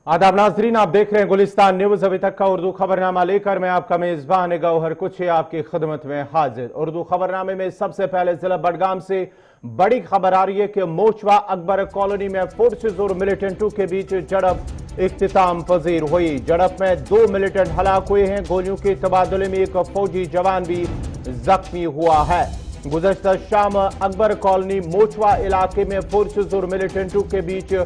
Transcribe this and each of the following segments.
आदाब नाजरीन, आप देख रहे हैं गुलिस्तान न्यूज। अभी तक का उर्दू खबरनामा लेकर मैं आपका मेजबान गौहर कुछ आपकी खिदमत में हाजिर। उर्दू खबरनामे में सबसे पहले जिला बडगाम से बड़ी खबर आ रही है कि मोचवा अकबर कॉलोनी में फोर्सेज और मिलिटेंटों के बीच झड़प इख्तिताम पजीर हुई। झड़प में 2 मिलिटेंट हलाक हुए हैं। गोलियों के तबादले में एक फौजी जवान भी जख्मी हुआ है। गुज़श्ता शाम अकबर कॉलोनी मोचवा इलाके में फोर्सेज और मिलिटेंटों के बीच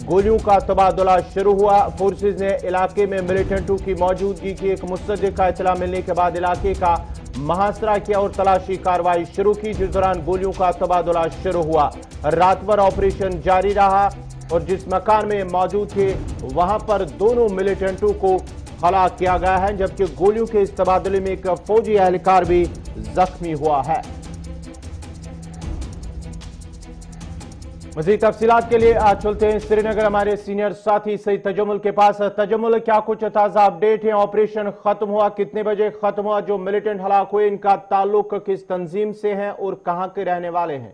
गोलियों का तबादला शुरू हुआ। फोर्सेज ने इलाके में मिलिटेंटों की मौजूदगी की एक मुस्तदिक का इतला मिलने के बाद इलाके का मुहासरा किया और तलाशी कार्रवाई शुरू की, जिस दौरान गोलियों का तबादला शुरू हुआ। रात भर ऑपरेशन जारी रहा और जिस मकान में मौजूद थे वहां पर दोनों मिलिटेंटों को हलाक किया गया है, जबकि गोलियों के इस तबादले में एक फौजी एहलकार भी जख्मी हुआ है। मज़ीद तफसीलात के लिए आज चलते हैं श्रीनगर, हमारे सीनियर साथी सईद तजमुल के पास। तजमुल, क्या कुछ ताज़ा अपडेट है? ऑपरेशन खत्म हुआ, कितने बजे खत्म हुआ? जो मिलिटेंट हलाक हुए इनका ताल्लुक किस तंजीम से है और कहां के रहने वाले हैं?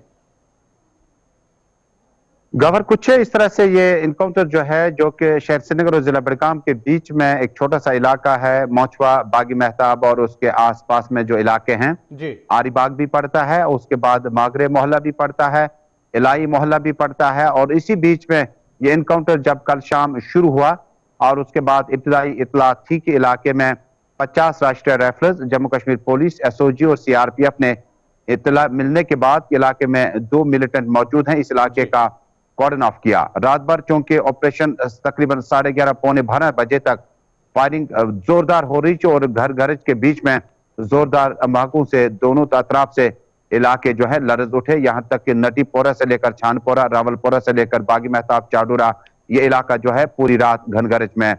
गवर कुछ इस तरह से ये इनकाउंटर जो है, जो कि शहर श्रीनगर और जिला बडगाम के बीच में एक छोटा सा इलाका है, मोचवा, बागी मेहताब और उसके आसपास में जो इलाके हैं जी, आरी बाग भी पड़ता है, उसके बाद मागरे मोहल्ला भी पड़ता है, इलाई मोहल्ला भी पड़ता है। और इसी बीच में ये इनकाउंटर जब कल शाम शुरू हुआ और उसके बाद इब्तदाई इतला थी कि इलाके में 50 राष्ट्रीय rifles, Jammu Kashmir police, SOG और सीआरपीएफ ने इतला मिलने के बाद इलाके में 2 मिलिटेंट मौजूद हैं, इस इलाके का कॉर्डन ऑफ किया। रात भर चूंकि ऑपरेशन तकरीबन 11:30 पौने 12 बजे तक फायरिंग जोरदार हो रही थी और घर घर के बीच में जोरदार धमाकों से दोनों अतराफ से इलाके जो है लरज उठे। यहां तक कि नटीपोरा से लेकर छानपोरा, रावलपोरा से लेकर बागी मेहताब, चाडूरा, ये इलाका जो है पूरी रात घनगरज में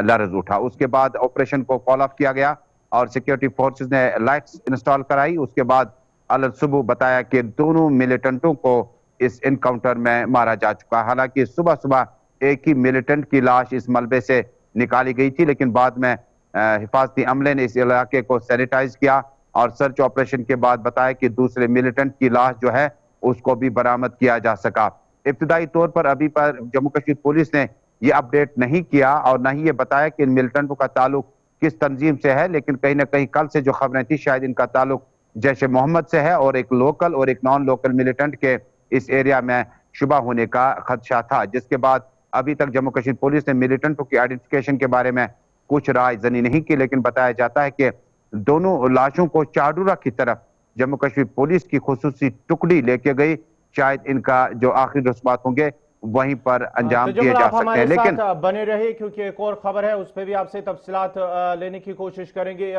लरज उठा। उसके बाद ऑपरेशन को कॉल ऑफ किया गया और सिक्योरिटी फोर्सेस ने लाइट्स इंस्टॉल कराई। उसके बाद अल सुबह बताया कि दोनों मिलिटेंटों को इस इनकाउंटर में मारा जा चुका। हालांकि सुबह सुबह एक ही मिलिटेंट की लाश इस मलबे से निकाली गई थी, लेकिन बाद में हिफाजती अमले ने इस इलाके को सैनिटाइज किया और सर्च ऑपरेशन के बाद बताया कि दूसरे मिलिटेंट की लाश जो है उसको भी बरामद किया जा सका। इब्तदाई तौर पर अभी पर जम्मू कश्मीर पुलिस ने ये अपडेट नहीं किया और न ही ये बताया कि इन मिलिटेंटों का ताल्लुक किस तंजीम से है, लेकिन कहीं ना कहीं कल से जो खबरें थी शायद इनका ताल्लुक जैश ए मोहम्मद से है और एक लोकल और एक नॉन लोकल मिलिटेंट के इस एरिया में शुबा होने का खदशा था। जिसके बाद अभी तक जम्मू कश्मीर पुलिस ने मिलिटेंटों की आइडेंटिफिकेशन के बारे में कुछ राय जनी नहीं की, लेकिन बताया जाता है कि दोनों लाशों को चाडूरा की तरफ जम्मू कश्मीर पुलिस की खुसूसी टुकड़ी लेके गई। शायद इनका जो आखिरी रस्मात होंगे वहीं पर अंजाम दिए जा सकते हैं। लेकिन बने रहे, क्योंकि एक और खबर है उस पर भी आपसे तफसीलात लेने की कोशिश करेंगे।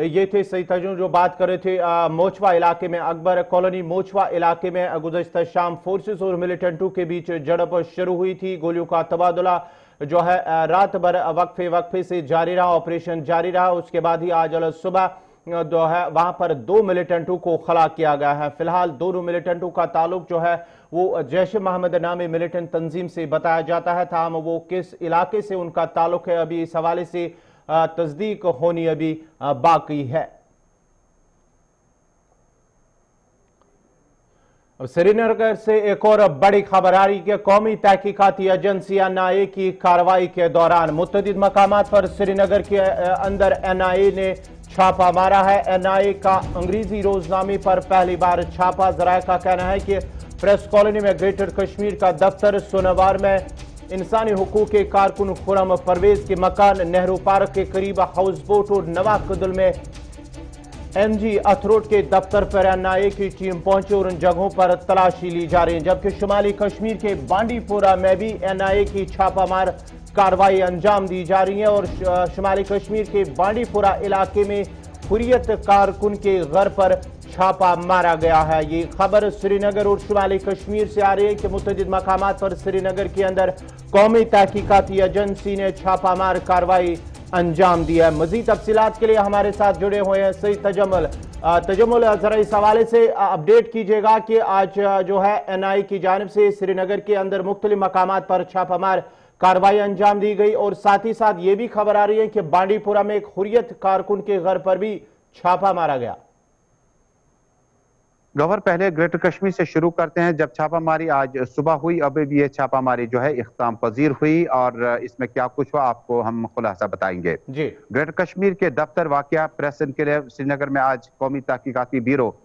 ये थे सईद तजमुल जो बात कर रहे थे मोचवा इलाके में, अकबर कॉलोनी मोचवा इलाके में गुज़श्ता शाम फोर्सेस और मिलिटेंटों के बीच झड़प शुरू हुई थी। गोलियों का तबादला जो है रात भर वक्फे से जारी रहा, ऑपरेशन जारी रहा। उसके बाद ही आज सुबह जो है वहां पर 2 मिलिटेंटों को खला किया गया है। फिलहाल दोनों मिलिटेंटों का ताल्लुक जो है वो जैश मोहम्मद नामी मिलिटेंट तंजीम से बताया जाता है। ताहम वो किस इलाके से उनका ताल्लुक है अभी इस हवाले से तस्दीक होनी अभी बाकी है। श्रीनगर से एक और बड़ी खबर आ रही है। कौमी तहकीकाती एजेंसी एनआईए की कार्रवाई के दौरान मुतअद्दिद मकामात पर श्रीनगर के अंदर एनआईए ने छापा मारा है। एनआईए का अंग्रेजी रोजनामे पर पहली बार छापा। जराये का कहना है कि प्रेस कॉलोनी में ग्रेटर कश्मीर का दफ्तर, सोनावार में इंसानी हुकूक के कारकुन खुरम परवेज के मकान, नेहरू पार्क के करीब हाउस बोट और नवाकदल में एमजी अथरोट के दफ्तर पर एनआईए की टीम पहुंची और उन जगहों पर तलाशी ली जा रही है। जबकि शुमाली कश्मीर के बांडीपोरा में भी एनआईए की छापामार कार्रवाई अंजाम दी जा रही है और शुमाली कश्मीर के बांडीपोरा इलाके में हुर्रियत कारकुन के घर पर छापा मारा गया है। ये खबर श्रीनगर और शुमाली कश्मीर से आ रही है कि मुतअद्दिद मकामात पर श्रीनगर के अंदर कौमी तहकीकाती एजेंसी ने छापामार कार्रवाई अंजाम दिया है। मजीद तफसीलात के लिए हमारे साथ जुड़े हुए हैं सईद तजमुल। तजमुल, जरा इस हवाले से अपडेट कीजिएगा कि आज जो है एनआईए की जानिब से श्रीनगर के अंदर मुख्तलिफ मकामात पर छापामार कार्रवाई अंजाम दी गई और साथ ही साथ ये भी खबर आ रही है कि बांडीपुरा में एक हुर्रियत कारकुन के घर पर भी छापा मारा गया। गवर पहले ग्रेटर कश्मीर से शुरू करते हैं। जब छापामारी आज सुबह हुई, अभी भी ये छापामारी जो है इख्तिताम पजीर हुई और इसमें क्या कुछ हुआ आपको हम खुलासा बताएंगे। जी। ग्रेटर कश्मीर के दफ्तर वाकया प्रेस इनक्लेव श्रीनगर में आज कौमी तहकीकाती ब्यूरो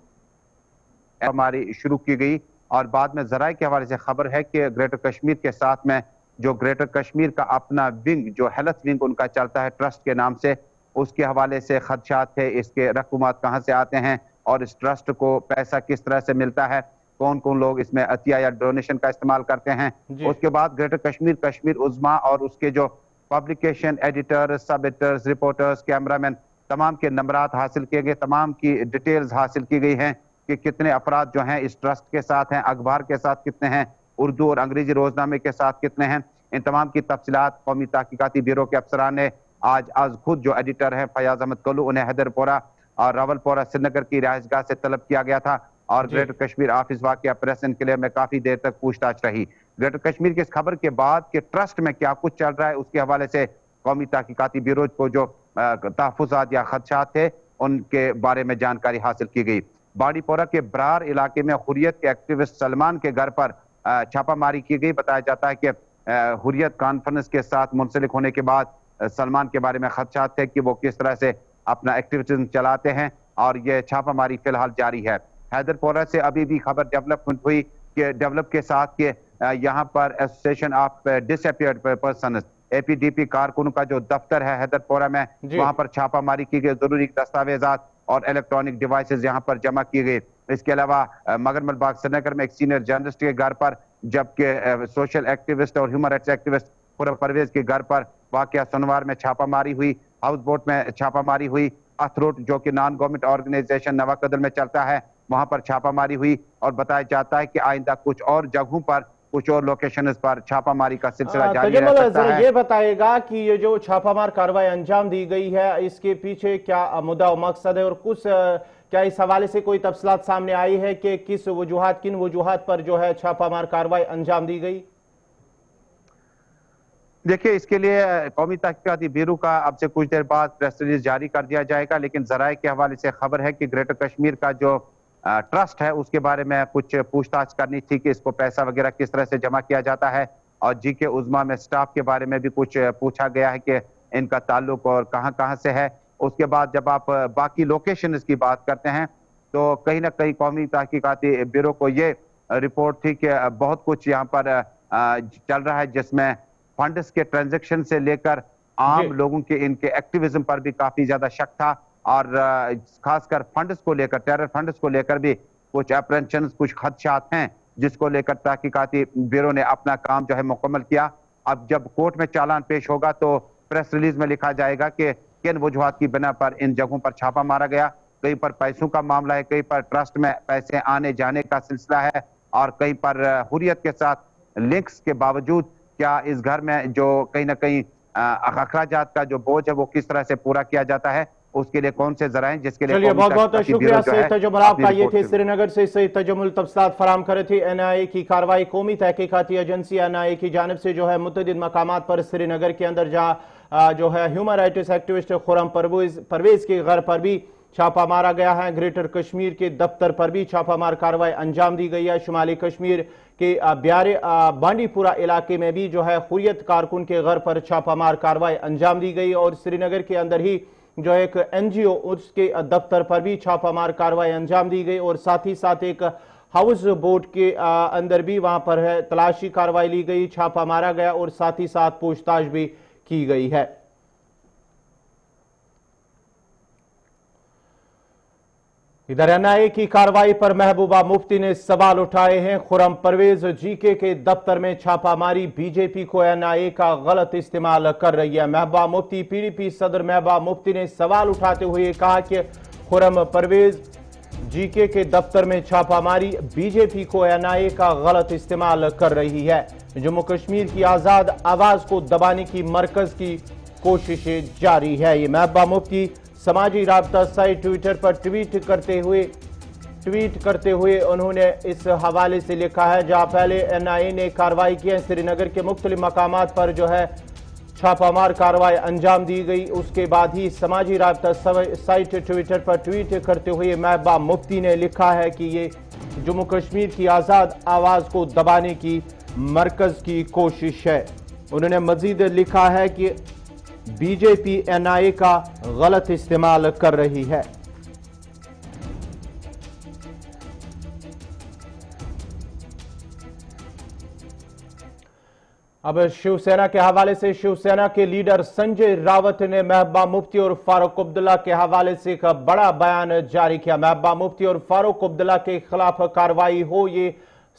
छापामारी शुरू की गई और बाद में जराये के हवाले से खबर है कि ग्रेटर कश्मीर के साथ में जो ग्रेटर कश्मीर का अपना विंग, जो हेल्थ विंग उनका चलता है ट्रस्ट के नाम से, उसके हवाले से खदशात थे, इसके रकूमात कहाँ से आते हैं और इस ट्रस्ट को पैसा किस तरह से मिलता है, कौन कौन लोग इसमें अतिया या डोनेशन का इस्तेमाल करते हैं। उसके बाद ग्रेटर कश्मीर, कश्मीर उज़्मा और उसके जो पब्लिकेशन एडिटर, सब एडिटर्स, रिपोर्टर्स, कैमरामैन, तमाम के नंबरात हासिल किए गए, तमाम की डिटेल्स हासिल की गई हैं कि कितने अफराद जो हैं इस ट्रस्ट के साथ हैं, अखबार के साथ कितने हैं, उर्दू और अंग्रेजी रोजनामे के साथ कितने हैं। इन तमाम की तफसीलात कौमी तहकीकाती ब्यूरो के अफसरान ने आज खुद जो एडिटर हैं फयाज अहमद कल्लू, उन्हें हैदरपोरा और रावलपोरा श्रीनगर की रिहाइशगाह से तलब किया गया था और ग्रेटर कश्मीर ऑफिस वाकया प्रेस इनक्लेव में काफी देर तक पूछताछ रही। ग्रेटर कश्मीर की इस खबर के बाद कि ट्रस्ट में क्या कुछ चल रहा है, उसके हवाले से कौमी तहकीकाती ब्यूरो को जो तहफुजात या खदशात थे उनके बारे में जानकारी हासिल की गई। बाड़ीपोरा के बरार इलाके में हुर्रियत के एक्टिविस्ट सलमान के घर पर छापामारी की गई। बताया जाता है कि हुर्रियत कॉन्फ्रेंस के साथ मुंसलिक होने के बाद सलमान के बारे में खदशात थे कि वो किस तरह से अपना एक्टिविज्म चलाते हैं और ये छापामारी फिलहाल जारी है। हैदरपोरा से अभी भी खबर डेवलपमेंट हुई कि डेवलप के साथ के यहाँ पर association of disappeared persons APDP कारकुन का जो दफ्तर है हैदरपोरा में, वहां पर छापामारी की गई, जरूरी दस्तावेजात और इलेक्ट्रॉनिक डिवाइसेस यहाँ पर जमा किए गए। इसके अलावा मगरमल बाग श्रीनगर में एक सीनियर जर्नलिस्ट के घर पर, जबकि सोशल एक्टिविस्ट और human rights activist Khurram Parvez के घर पर वाकया सोनवार में छापामारी हुई। हाउस बोट में छापामारी हुई। अथरोट जो कि नॉन गवर्नमेंट ऑर्गेनाइजेशन नवाकदल में चलता है, वहां पर छापामारी हुई और बताया जाता है कि आइंदा कुछ और जगहों पर, कुछ और लोकेशंस पर छापामारी का सिलसिला जारी रह सकता है। ये बताएगा कि ये जो छापामार कार्रवाई अंजाम दी गई है, इसके पीछे क्या मुद्दा और मकसद है और कुछ क्या इस हवाले से कोई तफसीलात सामने आई है कि किस वजूहात, किन वजूहात पर जो है छापामार कार्रवाई अंजाम दी गई? देखिए, इसके लिए कौमी तहकीकाती ब्यूरो का अब से कुछ देर बाद प्रेस रिलीज जारी कर दिया जाएगा, लेकिन जराये के हवाले से खबर है कि ग्रेटर कश्मीर का जो ट्रस्ट है उसके बारे में कुछ पूछताछ करनी थी कि इसको पैसा वगैरह किस तरह से जमा किया जाता है और जीके उज़्मा में स्टाफ के बारे में भी कुछ पूछा गया है कि इनका ताल्लुक और कहाँ कहाँ से है। उसके बाद जब आप बाकी लोकेशन की बात करते हैं तो कहीं ना कहीं कौमी तहकीकाती ब्यूरो को ये रिपोर्ट थी कि बहुत कुछ यहाँ पर चल रहा है जिसमें फंड्स के ट्रांजैक्शन से लेकर आम लोगों के इनके एक्टिविज्म पर भी काफी ज्यादा शक था और खासकर फंड्स को लेकर, टेरर फंड्स को लेकर भी कुछ अप्रेंशन, कुछ खदशात हैं जिसको लेकर तहकीकाती ब्यूरो ने अपना काम जो है मुकम्मल किया। अब जब कोर्ट में चालान पेश होगा तो प्रेस रिलीज में लिखा जाएगा कि किन वजूहात की बिना पर इन जगहों पर छापा मारा गया। कहीं पर पैसों का मामला है, कहीं पर ट्रस्ट में पैसे आने जाने का सिलसिला है और कहीं पर हुर्रियत के साथ लिंक्स के बावजूद क्या इस घर में जो कहीं ना कहीं अखराजात का जो बोझ है वो किस तरह से पूरा किया जाता है, उसके लिए कौन से जराए जिसके लिए। चलिए, बहुत बहुत शुक्रिया सईद तजुमुल आपका। ये थे श्रीनगर से सईद तजुमुल तफसीलात फराम करे थे। एनआईए की कार्रवाई, कौमी तहकीकाती एजेंसी एनआईए की जानिब से जो है मुतअद्दिद मकामात पर श्रीनगर के अंदर जहाँ जो है human rights activist Khurram Parvez के घर पर भी छापा मारा गया है। ग्रेटर कश्मीर के दफ्तर पर भी छापामार कार्रवाई अंजाम दी गई है। शुमाली कश्मीर के ब्यारे बांडीपुरा इलाके में भी जो है हुर्रियत कारकुन के घर पर छापामार कार्रवाई अंजाम दी गई और श्रीनगर के अंदर ही जो एक एनजीओ उसके दफ्तर पर भी छापामार कार्रवाई अंजाम दी गई और साथ ही साथ एक हाउस बोट के अंदर भी वहां पर है तलाशी कार्रवाई ली गई, छापा मारा गया और साथ ही साथ पूछताछ भी की गई है। इधर एनआईए की कार्रवाई पर महबूबा मुफ्ती ने सवाल उठाए हैं। खुर्रम परवेज जीके के दफ्तर में छापामारी बीजेपी को एनआईए का गलत इस्तेमाल कर रही है। महबूबा मुफ्ती, पीडीपी सदर महबूबा मुफ्ती ने सवाल उठाते हुए कहा कि खुर्रम परवेज जीके के दफ्तर में छापामारी बीजेपी को एनआईए का गलत इस्तेमाल कर रही है। जम्मू कश्मीर की आजाद आवाज को दबाने की मरकज की कोशिशें जारी है। ये महबूबा मुफ्ती समाजी राब्ता साइट ट्विटर पर ट्वीट करते हुए उन्होंने इस हवाले से लिखा है, जहां पहले एनआईए ने कार्रवाई की है, श्रीनगर के मुख्तलिफ मकामात पर जो है छापामार कार्रवाई अंजाम दी गई। उसके बाद ही समाजी राब्ता साइट ट्विटर पर ट्वीट करते हुए महबूबा मुफ्ती ने लिखा है कि ये जम्मू कश्मीर की आज़ाद आवाज़ को दबाने की मरकज़ की कोशिश है। उन्होंने मजीद लिखा है कि बीजेपी एनआईए का गलत इस्तेमाल कर रही है। अब शिवसेना के हवाले से शिवसेना के लीडर संजय रावत ने महबूबा मुफ्ती और फारूक अब्दुल्ला के हवाले से एक बड़ा बयान जारी किया। महबूबा मुफ्ती और फारूक अब्दुल्ला के खिलाफ कार्रवाई हो, ये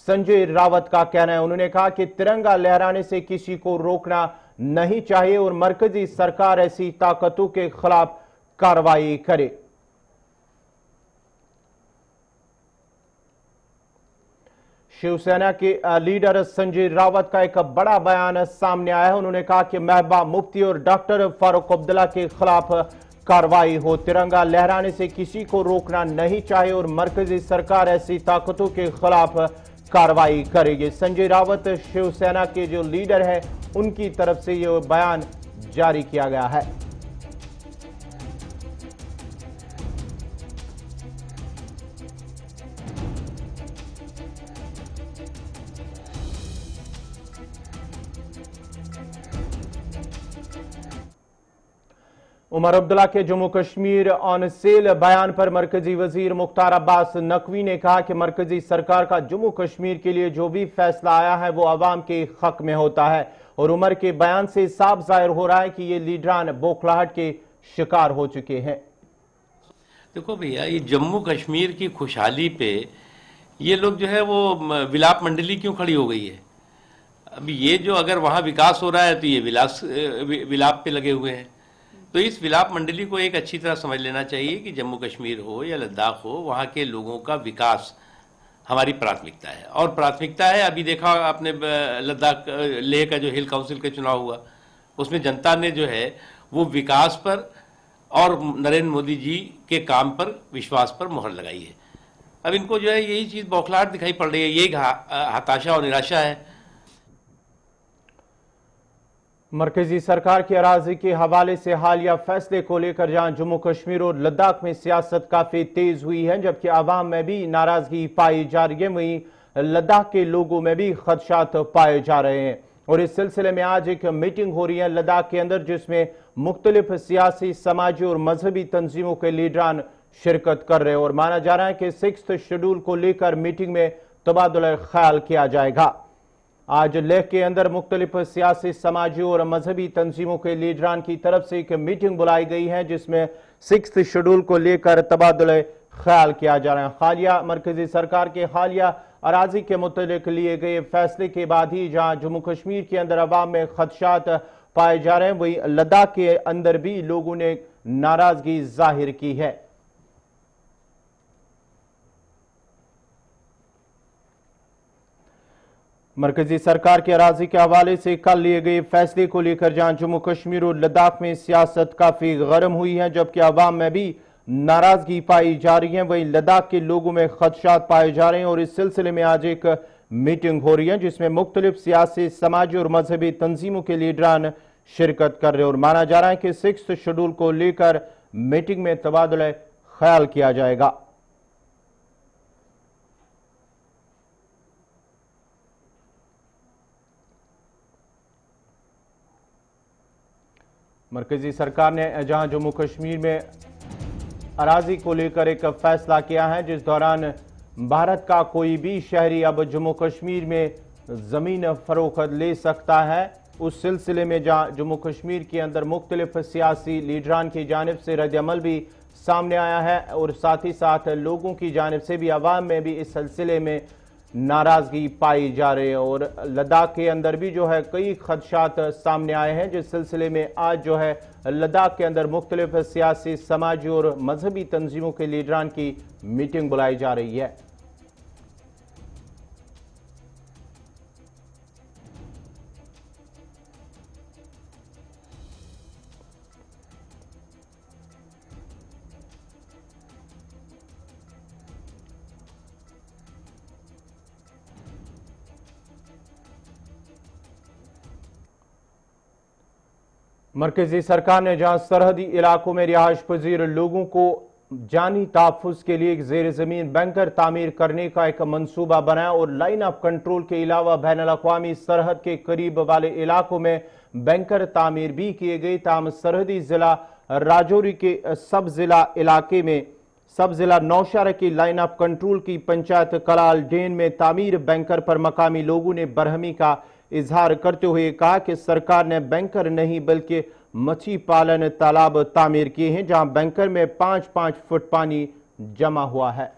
संजय रावत का कहना है। उन्होंने कहा कि तिरंगा लहराने से किसी को रोकना नहीं चाहिए और मरकजी सरकार ऐसी ताकतों के खिलाफ कार्रवाई करे। शिवसेना के लीडर संजय रावत का एक बड़ा बयान सामने आया है। उन्होंने कहा कि महबूबा मुफ्ती और डॉक्टर फारूक अब्दुल्ला के खिलाफ कार्रवाई हो, तिरंगा लहराने से किसी को रोकना नहीं चाहिए और मरकजी सरकार ऐसी ताकतों के खिलाफ कार्रवाई करेगी। संजय रावत शिवसेना के जो लीडर है उनकी तरफ से यह बयान जारी किया गया है। उमर अब्दुल्ला के जम्मू कश्मीर ऑन सेल बयान पर मरकजी वजीर मुख्तार अब्बास नकवी ने कहा कि मरकजी सरकार का जम्मू कश्मीर के लिए जो भी फैसला आया है वो अवाम के हक में होता है और उमर के बयान से साफ जाहिर हो रहा है कि ये लीडरान बौखलाहट के शिकार हो चुके हैं। देखो भैया, ये जम्मू कश्मीर की खुशहाली पे ये लोग जो है वो विलाप मंडली क्यों खड़ी हो गई है? अभी ये जो अगर वहाँ विकास हो रहा है तो ये विलाप पे लगे हुए हैं। तो इस विलाप मंडली को एक अच्छी तरह समझ लेना चाहिए कि जम्मू कश्मीर हो या लद्दाख हो, वहाँ के लोगों का विकास हमारी प्राथमिकता है। और प्राथमिकता है, अभी देखा आपने लद्दाख लेह का जो हिल काउंसिल का चुनाव हुआ, उसमें जनता ने जो है वो विकास पर और नरेंद्र मोदी जी के काम पर, विश्वास पर मोहर लगाई है। अब इनको जो है यही चीज़ बौखलाहट दिखाई पड़ रही है, यही हताशा और निराशा है। मरकजी सरकार की अराजी के हवाले से हालिया फैसले को लेकर जहां जम्मू कश्मीर और लद्दाख में सियासत काफी तेज हुई है, जबकि आवाम में भी नाराजगी पाई जा रही है, वहीं लद्दाख के लोगों में भी खदशात पाए जा रहे हैं। और इस सिलसिले में आज एक मीटिंग हो रही है लद्दाख के अंदर, जिसमें मुख्तलिफ सियासी, समाजी और मजहबी तंजीमों के लीडरान शिरकत कर रहे हैं और माना जा रहा है कि 6th शेड्यूल को लेकर मीटिंग में तबादला ख्याल किया जाएगा। आज लेह के अंदर मुख्तलिफ सियासी, समाजी और मजहबी तंजीमों के लीडरान की तरफ से एक मीटिंग बुलाई गई है, जिसमें 6th शेड्यूल को लेकर तबादले ख्याल किया जा रहा है। हालिया मरकजी सरकार के हालिया अराजी के मुतल्लिक लिए गए फैसले के बाद ही जहां जम्मू कश्मीर के अंदर अवाम में खदशात पाए जा रहे हैं, वहीं लद्दाख के अंदर भी लोगों ने नाराजगी जाहिर की है। मरकजी सरकार के अराजी के हवाले से कल लिए गए फैसले को लेकर जहां जम्मू कश्मीर और लद्दाख में सियासत काफी गर्म हुई है, जबकि अवाम में भी नाराजगी पाई जा रही है, वहीं लद्दाख के लोगों में खदशात पाए जा रहे हैं। और इस सिलसिले में आज एक मीटिंग हो रही है, जिसमें मुख्तलिफ सियासी, समाजी और मजहबी तंजीमों के लीडरान शिरकत कर रहे हैं और माना जा रहा है कि 6th शेड्यूल को लेकर मीटिंग में तबादला ख्याल किया जाएगा। मरकजी सरकार ने जहां जम्मू कश्मीर में अराजी को लेकर एक फैसला किया है, जिस दौरान भारत का कोई भी शहरी अब जम्मू कश्मीर में जमीन फरोख्त ले सकता है, उस सिलसिले में जहां जम्मू कश्मीर के अंदर मुख्तलिफ सियासी लीडरान की जानिब से रद्द-ए-अमल भी सामने आया है और साथ ही साथ लोगों की जानिब से भी, अवाम में भी इस सिलसिले में नाराजगी पाई जा रही है। और लद्दाख के अंदर भी जो है कई खदशात सामने आए हैं, जिस सिलसिले में आज जो है लद्दाख के अंदर मुख्तलिफ सियासी, समाजी और मजहबी तंजीमों के लीडरान की मीटिंग बुलाई जा रही है। मरकजी सरकार ने जहां सरहदी इलाकों में रिहाइश पजीर लोगों को जानी तहफ़्फ़ुज़ के लिए एक ज़ेर ज़मीन बैंकर तामीर करने का एक मंसूबा बनाया और लाइन ऑफ कंट्रोल के अलावा बैनुल-अक़वामी सरहद के करीब वाले इलाकों में बैंकर तामीर भी किए गए। ताहम सरहदी ज़िला राजौरी के सब ज़िला इलाके में सब ज़िला नौशहरा की लाइन ऑफ कंट्रोल की पंचायत कलाल डेन में तामीर बैंकर पर मकामी लोगों ने बरहमी का इजहार करते हुए कहा कि सरकार ने बैंकर नहीं बल्कि मछली पालन तालाब तामीर किए हैं जहां बैंकर में 5-5 फुट पानी जमा हुआ है।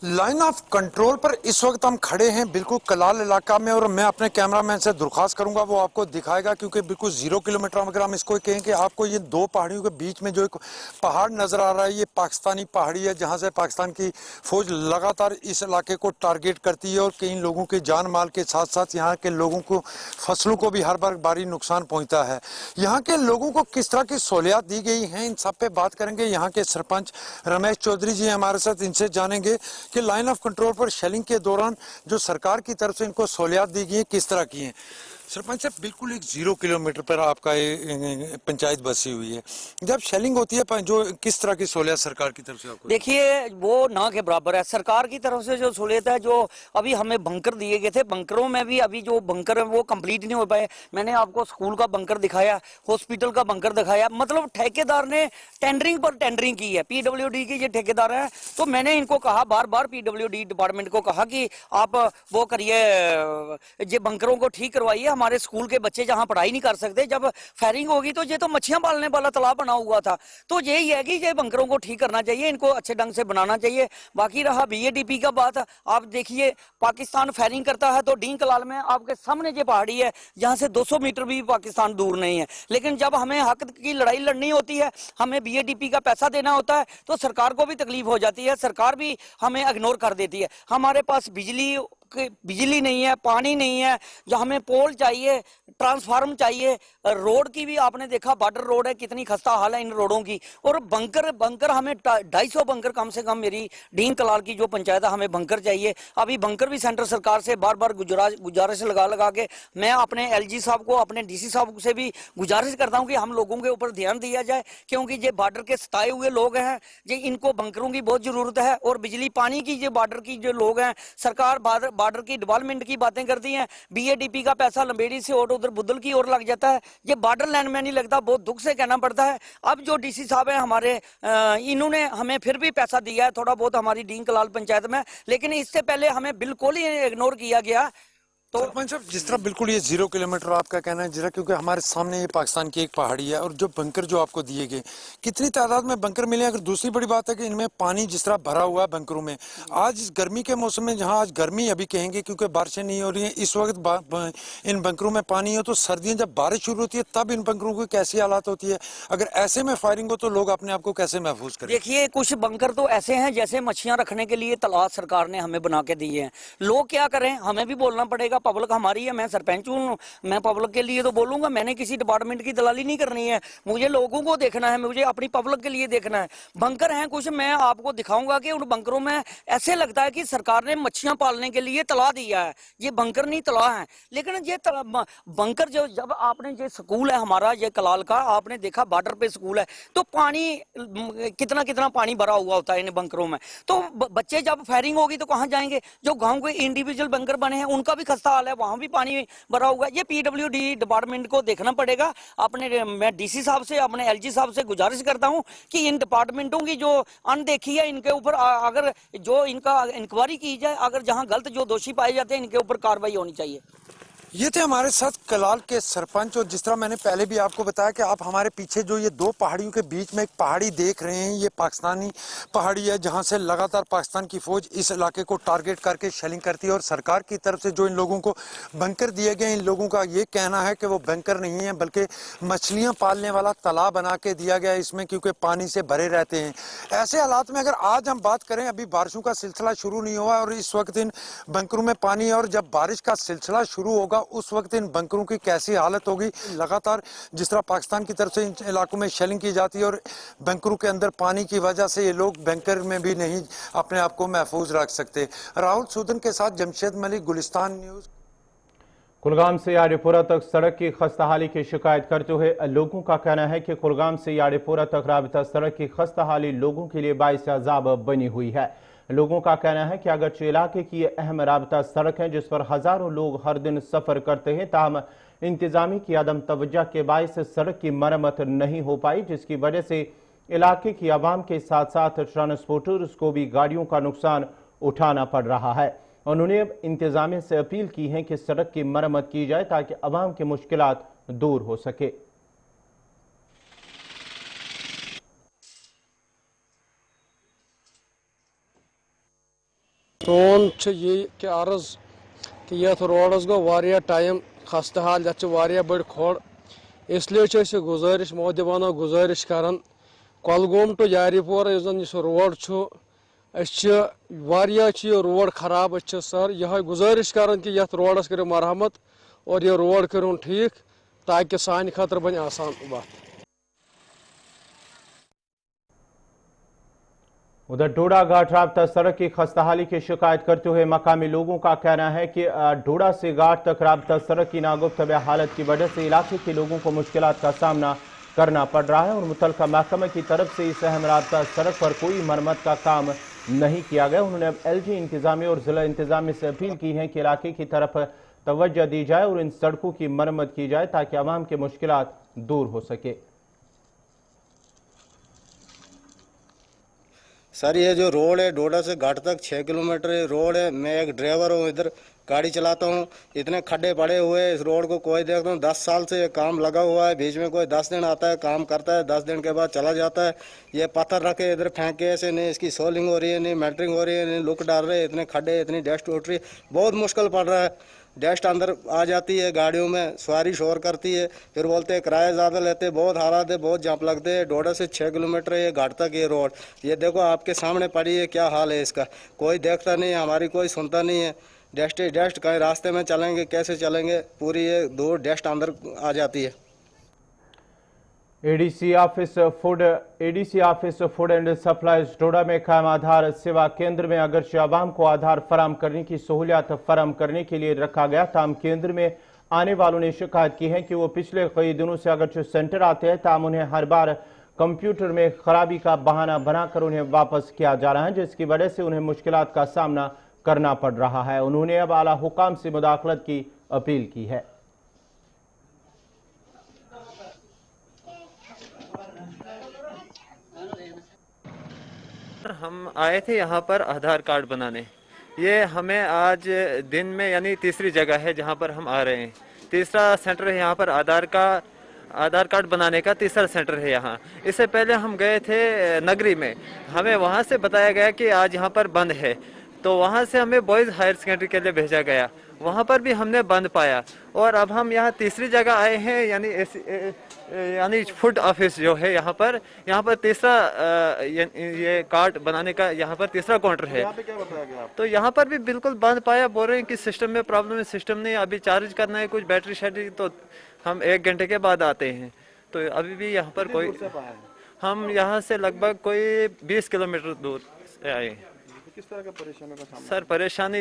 लाइन ऑफ कंट्रोल पर इस वक्त हम खड़े हैं बिल्कुल कलाल इलाका में, और मैं अपने कैमरामैन से दरख्वास्त करूंगा वो आपको दिखाएगा, क्योंकि बिल्कुल 0 किलोमीटर अगर हम इसको कहें कि आपको ये दो पहाड़ियों के बीच में जो एक पहाड़ नजर आ रहा है, ये पाकिस्तानी पहाड़ी है जहां से पाकिस्तान की फौज लगातार इस इलाके को टारगेट करती है और कई लोगों के जान माल के साथ साथ यहाँ के लोगों को फसलों को भी हर बार भारी नुकसान पहुंचता है। यहाँ के लोगों को किस तरह की सहूलियात दी गई हैं, इन सब पे बात करेंगे। यहाँ के सरपंच रमेश चौधरी जी हमारे साथ, इनसे जानेंगे कि लाइन ऑफ कंट्रोल पर शेलिंग के दौरान जो सरकार की तरफ से इनको सहूलियात दी गई है किस तरह की हैं। सरपंच साहब, बिल्कुल एक 0 किलोमीटर पर आपका ये पंचायत बसी हुई है, जब शेलिंग होती है जो किस तरह की सहूलियत सरकार की तरफ से आपको? देखिए, वो ना के बराबर है। सरकार की तरफ से जो सहूलियत है, जो अभी हमें बंकर दिए गए थे, बंकरों में भी अभी जो बंकर है वो कंप्लीट नहीं हो पाए। मैंने आपको स्कूल का बंकर दिखाया, हॉस्पिटल का बंकर दिखाया, मतलब ठेकेदार ने टेंडरिंग पर टेंडरिंग की है। पीडब्ल्यूडी के ये ठेकेदार हैं, तो मैंने इनको कहा, बार बार पीडब्ल्यूडी डिपार्टमेंट को कहा कि आप वो करिए, ये बंकरों को ठीक करवाइए। हमारे स्कूल के बच्चे जहां पढ़ाई नहीं कर सकते, जब फायरिंग होगी तो ये तो मच्छियां पालने वाला तालाब बना हुआ था। तो यही है कि ये बंकरों को ठीक करना चाहिए, इनको अच्छे ढंग से बनाना चाहिए। बाकी रहा बीएडीपी का बात, आप देखिए पाकिस्तान फायरिंग करता है तो डीन कलाल में आपके सामने ये पहाड़ी है जहां से 200 मीटर भी पाकिस्तान दूर नहीं है। लेकिन जब हमें हक की लड़ाई लड़नी होती है, हमें बीएडीपी का पैसा देना होता है, तो सरकार को भी तकलीफ हो जाती है, सरकार भी हमें इग्नोर कर देती है। हमारे पास बिजली नहीं है, पानी नहीं है, जो हमें पोल चाहिए, ट्रांसफार्म चाहिए, रोड की भी आपने देखा, बॉर्डर रोड है, कितनी खस्ता हाल है इन रोडों की। और बंकर हमें 250 बंकर कम से कम, मेरी डीन कलाल की जो पंचायत है, हमें बंकर चाहिए। अभी बंकर भी सेंटर सरकार से बार बार गुजारिश लगा के मैं अपने एलजी साहब को, अपने डीसी साहब से भी गुजारिश करता हूं कि हम लोगों के ऊपर ध्यान दिया जाए, क्योंकि ये बॉर्डर के सताए हुए लोग हैं, ये इनको बंकरों की बहुत जरूरत है। और बिजली पानी की जो बॉर्डर की जो लोग हैं, सरकार बॉर्डर की डेवलपमेंट की बातें करती हैं, बीएडीपी का पैसा लंबेड़ी से और उधर बुद्धल की ओर लग जाता है, ये बॉर्डर लैंड में नहीं लगता। बहुत दुख से कहना पड़ता है। अब जो डीसी साहब हैं हमारे, इन्होंने हमें फिर भी पैसा दिया है थोड़ा बहुत हमारी डीन कलाल पंचायत में, लेकिन इससे पहले हमें बिल्कुल ही इग्नोर किया गया। तो सरपंच साहब, जिस तरह बिल्कुल ये 0 किलोमीटर आपका कहना है जरा, क्योंकि हमारे सामने ये पाकिस्तान की एक पहाड़ी है, और जो बंकर जो आपको दिए गए, कितनी तादाद में बंकर मिले? अगर दूसरी बड़ी बात है कि इनमें पानी जिस तरह भरा हुआ है बंकरों में, आज इस गर्मी के मौसम में, जहां आज गर्मी अभी कहेंगे क्योंकि बारिशें नहीं हो रही हैं इस वक्त, इन बंकरों में पानी हो, तो सर्दियां जब बारिश शुरू होती है तब इन बंकरों की कैसी हालात होती है? अगर ऐसे में फायरिंग हो तो लोग अपने आप को कैसे महफूज करें? देखिए, कुछ बंकर तो ऐसे हैं जैसे मच्छियां रखने के लिए तालाब सरकार ने हमें बना के दिए हैं। लोग क्या करें, हमें भी बोलना पड़ेगा, पब्लिक हमारी है, मैं सरपंच हूँ, मैं पब्लिक के लिए तो बोलूंगा। मैंने किसी डिपार्टमेंट की दलाली नहीं करनी है, मुझे लोगों को देखना है, मुझे अपनी पब्लिक के लिए देखना है। बंकर हैं कुछ, मैं आपको दिखाऊंगा कि उन बंकरों में ऐसे लगता है कि सरकार ने मच्छियां पालने के लिए तला दिया है। ये बंकर नहीं तला है। लेकिन ये बंकर जो, जब आपने ये स्कूल है हमारा ये कलाल का, आपने देखा बॉर्डर पे स्कूल है, तो पानी कितना कितना पानी भरा हुआ होता है इन बंकरों में। तो बच्चे जब फायरिंग होगी तो कहाँ जाएंगे? जो गाँव के इंडिविजुअल बंकर बने हैं उनका भी खस्ता हाल है, वहां भी पानी भरा हुआ है। ये पीडब्ल्यूडी डिपार्टमेंट को देखना पड़ेगा। मैं डीसी साहब से, अपने एलजी साहब से गुजारिश करता हूं कि इन डिपार्टमेंटों की जो अनदेखी है, इनके ऊपर अगर जो इनका इंक्वायरी की जाए, अगर जहां गलत जो दोषी पाए जाते हैं इनके ऊपर कार्रवाई होनी चाहिए। ये थे हमारे साथ कलाल के सरपंच, और जिस तरह मैंने पहले भी आपको बताया कि आप हमारे पीछे जो ये दो पहाड़ियों के बीच में एक पहाड़ी देख रहे हैं, ये पाकिस्तानी पहाड़ी है जहां से लगातार पाकिस्तान की फौज इस इलाके को टारगेट करके शेलिंग करती है। और सरकार की तरफ से जो इन लोगों को बंकर दिए गए, इन लोगों का ये कहना है कि वो बंकर नहीं है बल्कि मछलियाँ पालने वाला तालाब बना के दिया गया इसमें, क्योंकि पानी से भरे रहते हैं। ऐसे हालात में अगर आज हम बात करें, अभी बारिशों का सिलसिला शुरू नहीं हुआ और इस वक्त इन बंकरों में पानी है, और जब बारिश का सिलसिला शुरू होगा उस वक्त इन बंकरों की कैसी हालत होगी। लगातार जिस तरह पाकिस्तान की तरफ से इन इलाकों में शेलिंग की जाती है और बंकरों के अंदर पानी की वजह से ये लोग बंकर में भी नहीं अपने आप को महफूज रख सकते। राहुल सूदन के साथ जमशेद मलिक, गुलिस्तान न्यूज। कुलगाम से यारीपुरा तक सड़क की खस्ताहाली की शिकायत करते हुए लोगों का कहना है कि कुलगाम से यारीपुरा तक राबता सड़क की खस्ताहाली लोगों के लिए बाइस अजाब बनी हुई है। लोगों का कहना है कि अगरचे इलाके की ये अहम राबता सड़क है जिस पर हजारों लोग हर दिन सफर करते हैं, ताहम इंतजामी की अदम तवज्जो के बाइस सड़क की मरम्मत नहीं हो पाई, जिसकी वजह से इलाके की आवाम के साथ साथ ट्रांसपोर्टर्स को भी गाड़ियों का नुकसान उठाना पड़ रहा है। उन्होंने अब इंतजामिया से अपील की है कि सड़क की मरम्मत की जाए ताकि आवाम की मुश्किलात दूर हो सके। सोन ये कि अर्ज कि ये रोडस गो वारिया टाइम खस्ता हाल ये वारिया बड़ खोड़, इसलिए गुजारिश मोदिबाना गुजारिश करान कोलगोम टू यारीपोरा इस रोड ये रोड खराब सर यह गुजारिश करान कि यथ रोडस करो मरहमत और ये रोड करो ठीक ताकि सान खतर बन आसान बात। उधर डोडा घाट राबता सड़क की खस्ताहाली की शिकायत करते हुए मकामी लोगों का कहना है कि डोडा से घाट तक राबता सड़क की नागुफ्त हालत की वजह से इलाके के लोगों को मुश्किलात का सामना करना पड़ रहा है और मुतलका महकमे की तरफ से इस अहम राबता सड़क पर कोई मरम्मत का काम नहीं किया गया। उन्होंने अब LG इंतजामिया और जिला इंतजामिया से अपील की है कि इलाके की तरफ तवज्जो दी जाए और इन सड़कों की मरम्मत की जाए ताकि आवाम के मुश्किलात दूर हो सके। सर ये जो रोड है डोडा से घाट तक 6 किलोमीटर रोड है। मैं एक ड्राइवर हूँ, इधर गाड़ी चलाता हूँ। इतने खड्डे पड़े हुए हैं इस रोड को, कोई देखता हूँ 10 साल से ये काम लगा हुआ है। बीच में कोई 10 दिन आता है काम करता है, 10 दिन के बाद चला जाता है। ये पत्थर रखे इधर फेंके ऐसे, नहीं इसकी सोलिंग हो रही है, नहीं मेटरिंग हो रही है, नहीं लुक डाल रहे, इतने खड्डे, इतनी डस्ट उठ रही है, बहुत मुश्किल पड़ रहा है। डस्ट अंदर आ जाती है गाड़ियों में, सवारी शोर करती है, फिर बोलते हैं किराया ज़्यादा लेते, बहुत हालात है, बहुत जंप लगते हैं। डोडा से 6 किलोमीटर है ये घाट तक ये रोड, ये देखो आपके सामने पड़ी है, क्या हाल है इसका। कोई देखता नहीं है, हमारी कोई सुनता नहीं है। डस्ट ही डस्ट, कहीं रास्ते में चलेंगे कैसे चलेंगे, पूरी ये दूर डस्ट अंदर आ जाती है। ADC office food and supplies Doda में कायम आधार सेवा केंद्र में अगरचे आवाम को आधार फराम करने की सहूलियत फराम करने के लिए रखा गया, ताम केंद्र में आने वालों ने शिकायत की है कि वो पिछले कई दिनों से अगरचे सेंटर आते हैं, ताम उन्हें हर बार कंप्यूटर में खराबी का बहाना बनाकर उन्हें वापस किया जा रहा है, जिसकी वजह से उन्हें मुश्किलात का सामना करना पड़ रहा है। उन्होंने अब आला हुकाम से मुदाखलत की अपील की है। हम आए थे यहाँ पर आधार कार्ड बनाने, ये हमें आज दिन में यानी तीसरी जगह है जहाँ पर हम आ रहे हैं। तीसरा सेंटर है यहाँ पर आधार कार्ड बनाने का, तीसरा सेंटर है यहाँ। इससे पहले हम गए थे नगरी में, हमें वहाँ से बताया गया कि आज यहाँ पर बंद है, तो वहाँ से हमें बॉयज़ हायर सेकेंडरी के लिए भेजा गया, वहाँ पर भी हमने बंद पाया। और अब हम यहाँ तीसरी जगह आए हैं, यानी फूड ऑफिस जो है यहाँ पर तीसरा ये कार्ड बनाने का यहाँ पर तीसरा काउंटर है। यहाँ पे क्या बताया गया आप? तो यहाँ पर भी बिल्कुल बंद पाया, बोल रहे हैं कि सिस्टम में प्रॉब्लम है, सिस्टम नहीं, अभी चार्ज करना है कुछ बैटरी शैटरी, तो हम 1 घंटे के बाद आते हैं। तो अभी भी यहाँ पर कोई, हम यहाँ से लगभग कोई 20 किलोमीटर दूर से आए हैं। किस तरह का परेशानी का सामना? सर परेशानी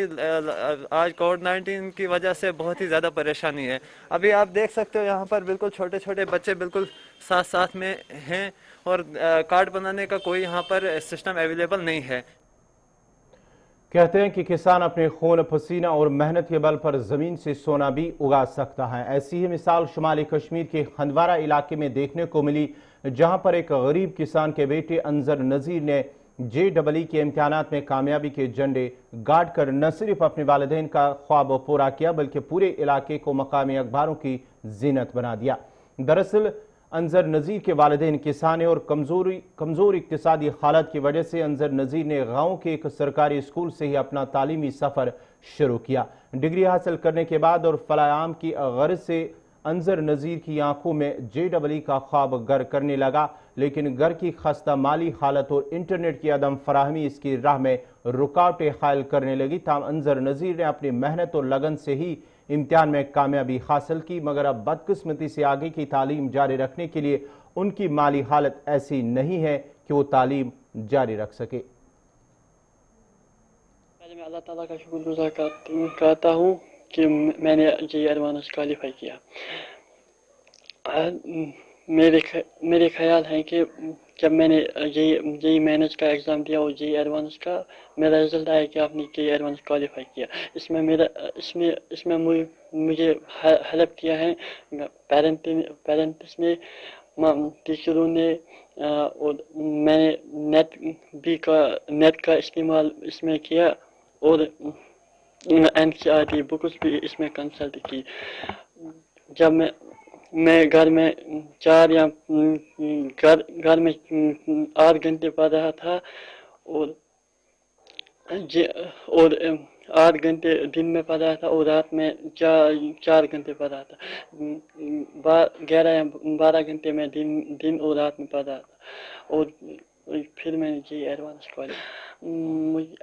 आज कोविड-19 की वजह से बहुत ही ज़्यादा परेशानी है। अभी आप देख सकते हो यहाँ पर बिल्कुल छोटे छोटे बच्चे बिल्कुल साथ में हैं और कार्ड बनाने का कोई यहाँ पर सिस्टम अवेलेबल नहीं है। कहते हैं कि किसान अपने खून पसीना और मेहनत के बल पर ज़मीन से सोना भी उगा सकता है। ऐसी ही मिसाल शुमाली कश्मीर के हंदवारा इलाके में देखने को मिली, जहाँ पर एक गरीब किसान के बेटे अंजर नज़ीर ने JEE के इम्तिहानात में कामयाबी के झंडे गाड़ कर न सिर्फ अपने वालिदैन का ख्वाब पूरा किया बल्कि पूरे इलाके को मकामी अखबारों की जीनत बना दिया। दरअसल अंजर नज़ीर के वालिदैन किसान और कमज़ोर इक्तिसादी हालत की वजह से अंजर नज़ीर ने गाँव के एक सरकारी स्कूल से ही अपना तालीमी सफ़र शुरू किया। डिग्री हासिल करने के बाद और फलायाम की गर्ज से अंजर नज़ीर की आंखों में JEE का ख्वाब गर करने लगा, लेकिन घर की खस्ता माली हालत और इंटरनेट की अदम फराहमी इसकी राह में रुकावटें खायल करने लगी। ताम अंजर नज़ीर ने अपनी मेहनत और लगन से ही इम्तिहान में कामयाबी हासिल की, मगर अब बदकिस्मती से आगे की तालीम जारी रखने के लिए उनकी माली हालत ऐसी नहीं है कि वो तालीम जारी रख सके। मैं अल्लाह ताला का शुक्रगुज़ार करता हूँ कि मैंने JEE एडवांस क्वालिफाई किया। मेरे ख्याल है कि जब मैंने JEE मेंस का एग्ज़ाम दिया और JEE एडवांस का मेरा रिजल्ट आया कि आपने JEE एडवांस क्वालिफाई किया। इसमें मुझे हेल्प किया है पेरेंट्स ने, टीचरों ने, और मैंने नेट का इस्तेमाल इसमें किया और NCERT बुक्स भी इसमें कंसल्ट की। जब मैं घर में 8 घंटे पढ़ रहा था और 8 घंटे दिन में पढ़ रहा था और रात में 4 घंटे पढ़ रहा था। 11 या 12 घंटे में दिन और रात में पढ़ रहा था और फिर मैंने JEE एडवांस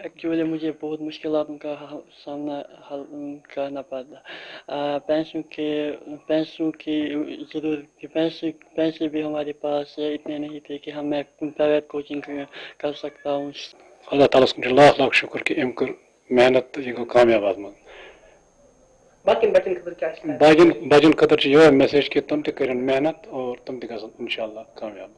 एक्चुअली मुझे बहुत मुश्किलों का सामना करना पड़ा। पैसों की ज़रूरत थी। पैसे भी हमारे पास इतने नहीं थे कि मैं प्राइवेट कोचिंग कर सकता हूँ। अल्लाह ताला सु लाख लाख शुक्र कि एम कर मेहनत यह गो कामयाब आज मज बचन खतर ये मैसेज कि तुम कर मेहनत और तुम ग इंशाअल्लाह कामयाब।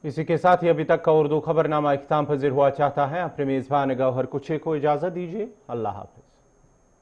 इसी के साथ ही अभी तक का उर्दू खबरनामा इख्तिताम पजीर हुआ चाहता है। अपने मेज़बान गौहर कुछे को इजाज़त दीजिए। अल्लाह हाफ़िज़।